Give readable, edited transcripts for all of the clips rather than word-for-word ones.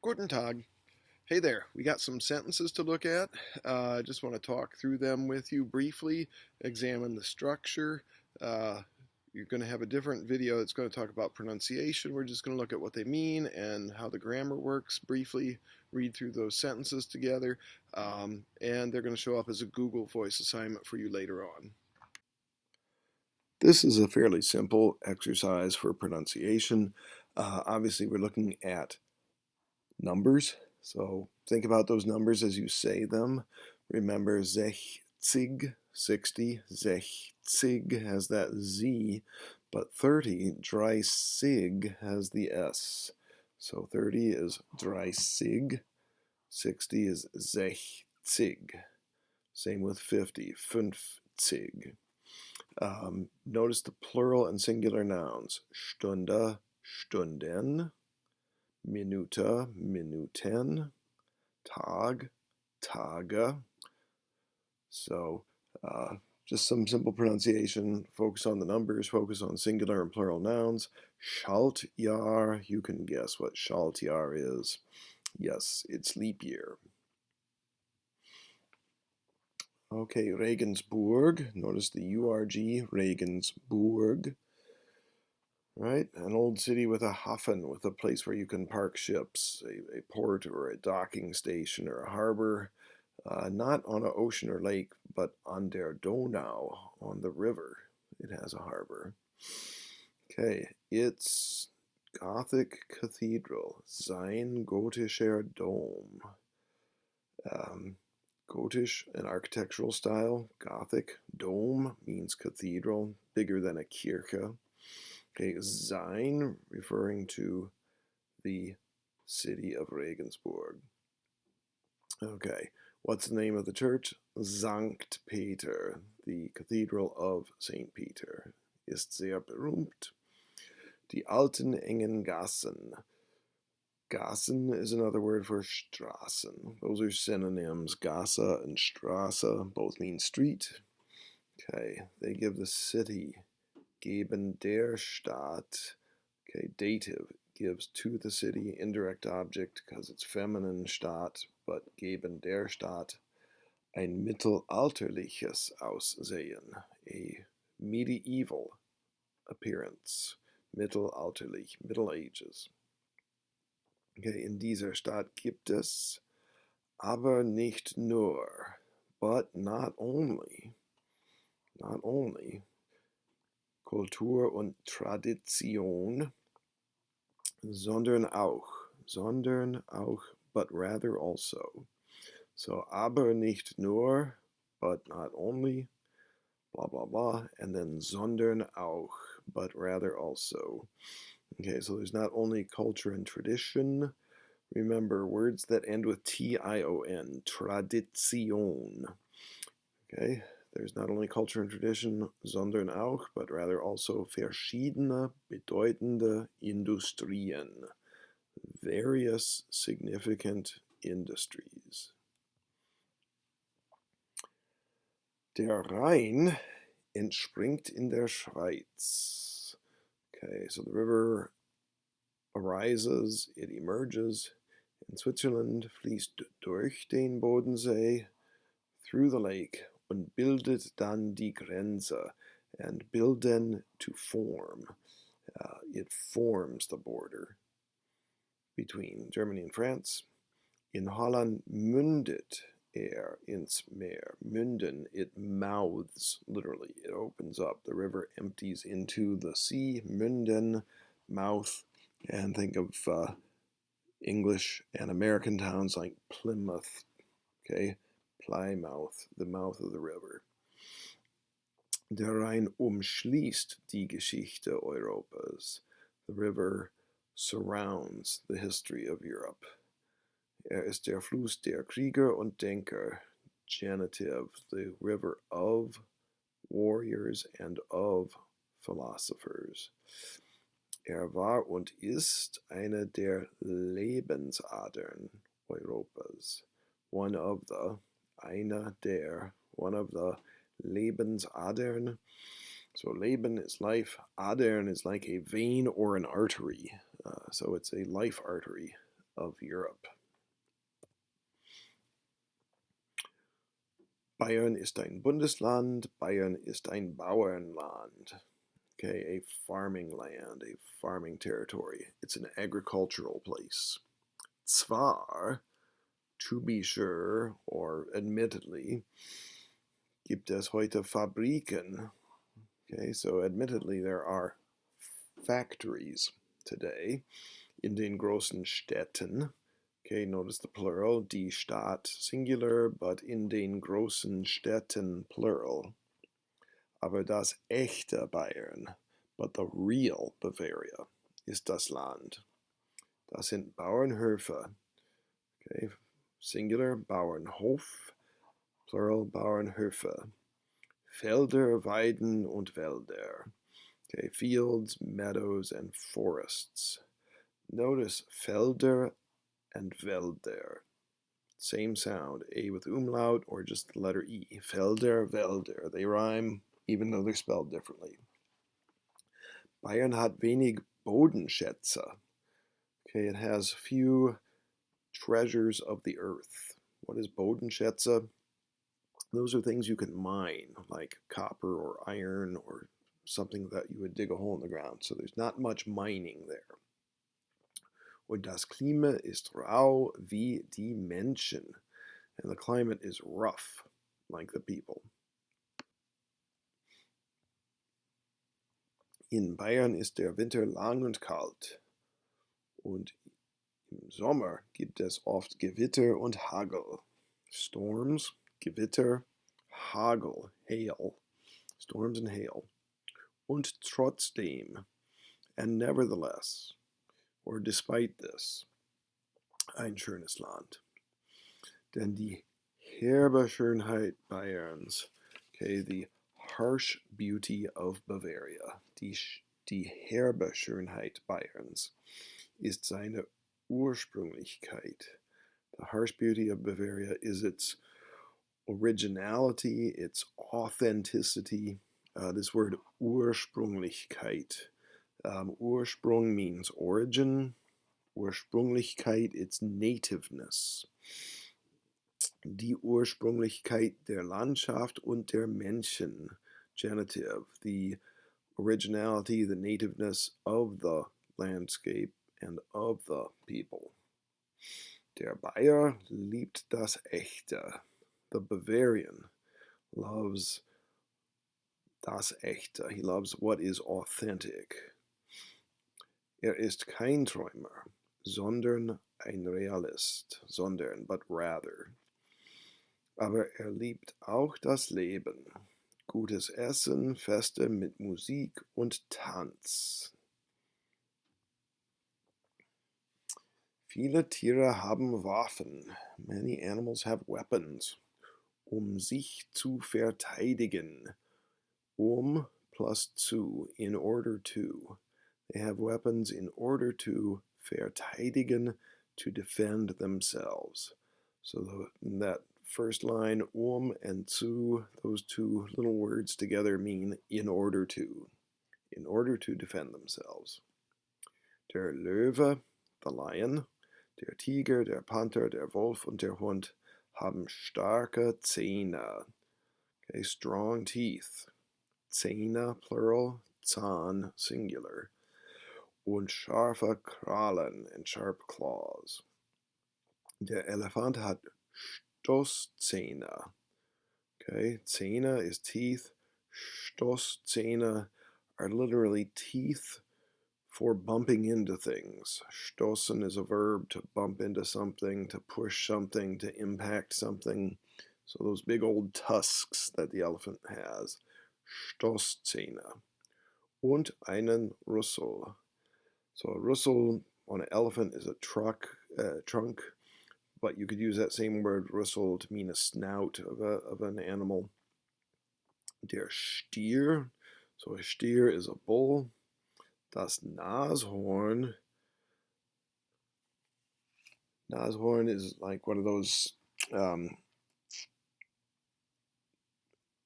Guten Tag. Hey there, we got some sentences to look at. I just want to talk through them with you briefly, examine the structure. Uh, you're going to have a different video that's going to talk about pronunciation. We're just going to look at what they mean and how the grammar works briefly, read through those sentences together, and they're going to show up as a Google Voice assignment for you later on. This is a fairly simple exercise for pronunciation. Obviously, we're looking at numbers. So think about those numbers as you say them. Remember 60, 60, 60 has that Z, but 30, 30 has the S. So 30 is 30, 60 is 60. Same with 50, 50. Notice the plural and singular nouns. Stunde, Stunden. Minute, Minuten, Tag, Tage. So just some simple pronunciation. Focus on the numbers, focus on singular and plural nouns. Schaltjahr, you can guess what Schaltjahr is. Yes, it's leap year. Okay, Regensburg. Notice the URG, Regensburg. Right? An old city with a Hafen, with a place where you can park ships, a port or a docking station or a harbor, not on an ocean or lake, but on der Donau, on the river. It has a harbor. Okay, it's Gothic Cathedral, sein gotischer Dom. Gotisch, an architectural style. Gothic, Dome means cathedral, bigger than a Kirche. Okay, sein, referring to the city of Regensburg. Okay, what's the name of the church? Sankt Peter, the Cathedral of St. Peter. Ist sehr berühmt. Die alten engen Gassen. Gassen is another word for Straßen. Those are synonyms. Gasse and Straße both mean street. Okay, they give the city. Geben der Stadt. Okay, dative gives to the city, indirect object because it's feminine Stadt, but geben der Stadt ein mittelalterliches Aussehen, a medieval appearance, mittelalterlich, Middle Ages. Okay, in dieser Stadt gibt es aber nicht nur, but not only, Kultur und Tradition, sondern auch, but rather also. So, aber nicht nur, but not only, blah, blah, blah, and then sondern auch, but rather also. Okay, so there's not only culture and tradition. Remember, words that end with T-I-O-N, Tradition. Okay, there's not only culture and tradition, sondern auch, but rather also verschiedene bedeutende Industrien, various significant industries. Der Rhein entspringt in der Schweiz. Okay, so the river arises, it emerges in Switzerland, fließt durch den Bodensee, through the lake, und bildet dann die Grenze, and bilden to form. It forms the border between Germany and France. In Holland mündet ins Meer. Münden, it mouths, literally. It opens up. The river empties into the sea. Münden, mouth. And think of English and American towns like Plymouth, okay? Plymouth, the mouth of the river. Der Rhein umschließt die Geschichte Europas. The river surrounds the history of Europe. Ist der Fluss der Krieger und Denker. Genitive, the river of warriors and of philosophers. War und ist eine der Lebensadern Europas. One of the Lebensadern. So Leben is life, Adern is like a vein or an artery. So it's a life artery. of Europe. Bayern ist ein Bundesland. Bayern ist ein Bauernland. Okay, a farming land, a farming territory. It's an agricultural place. Zwar, to be sure, or admittedly, gibt es heute Fabriken. Okay, so admittedly there are factories today in den großen Städten. Okay, notice the plural, die Stadt singular, but in den großen Städten plural. Aber das echte Bayern, but the real Bavaria, ist das Land. Das sind Bauernhöfe. Okay, singular, Bauernhof, plural, Bauernhöfe. Felder, Weiden und Wälder. Okay, fields, meadows, and forests. Notice Felder and Wälder. Same sound, A with umlaut or just the letter E. Felder, Wälder. They rhyme even though they're spelled differently. Bayern hat wenig Bodenschätze. Okay, it has few treasures of the earth. What is Bodenschätze? Those are things you can mine, like copper or iron or something that you would dig a hole in the ground. So there's not much mining there. Und das Klima ist rau wie die Menschen. And the climate is rough, like the people. In Bayern ist der Winter lang und kalt. Und im Sommer gibt es oft Gewitter und Hagel. Storms, Gewitter, Hagel, hail. Storms and hail. Und trotzdem, and nevertheless, or despite this, ein schönes Land. Denn die herbe Schönheit Bayerns, okay, the harsh beauty of Bavaria, die herbe Schönheit Bayerns, ist seine Ursprünglichkeit. The harsh beauty of Bavaria is its originality, its authenticity. This word Ursprünglichkeit. Ursprung means origin. Ursprünglichkeit, its nativeness. Die Ursprünglichkeit der Landschaft und der Menschen. Genitive. The originality, the nativeness of the landscape and of the people. Der Bayer liebt das Echte. The Bavarian loves das Echte. He loves what is authentic. Ist kein Träumer, sondern ein Realist. Sondern, but rather. Aber liebt auch das Leben. Gutes Essen, Feste mit Musik und Tanz. Viele Tiere haben Waffen. Many animals have weapons. Sich zu verteidigen. Plus zu, in order to. They have weapons in order to verteidigen, to defend themselves. So that first line, and zu, those two little words together mean in order to defend themselves. Der Löwe, the lion, der Tiger, der Panther, der Wolf und der Hund haben starke Zähne. Okay, strong teeth. Zähne, plural, Zahn, singular. Und scharfe Krallen and sharp claws. Der Elefant hat Stoßzähne. Okay, Zähne is teeth. Stoßzähne are literally teeth for bumping into things. Stoßen is a verb, to bump into something, to push something, to impact something. So those big old tusks that the elephant has. Stoßzähne. Und einen Rüssel. So a Rüssel on an elephant is a trunk, but you could use that same word Rüssel to mean a snout of an animal. Der Stier, so a Stier is a bull. Das Nashorn is like one of those,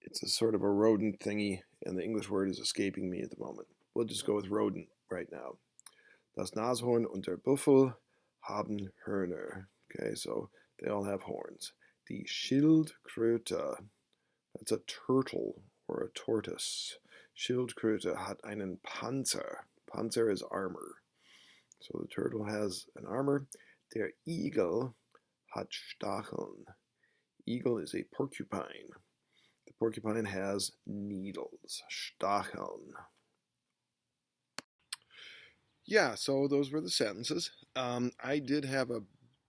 it's a sort of a rodent thingy, and the English word is escaping me at the moment. We'll just go with rodent right now. Das Nashorn und der Büffel haben Hörner. Okay, so they all have horns. Die Schildkröte, that's a turtle or a tortoise. Schildkröte hat einen Panzer. Panzer is armor. So the turtle has an armor. Der Igel hat Stacheln. Eagle is a porcupine. The porcupine has needles. Stacheln. Yeah, so those were the sentences. I did have a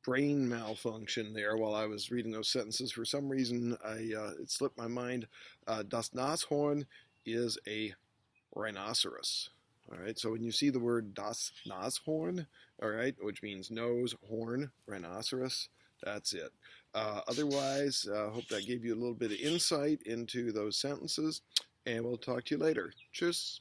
brain malfunction there while I was reading those sentences. For some reason, it slipped my mind. Das Nashorn is a rhinoceros. All right, so when you see the word das Nashorn, all right, which means nose, horn, rhinoceros, that's it. Otherwise, hope that gave you a little bit of insight into those sentences, and we'll talk to you later. Tschüss.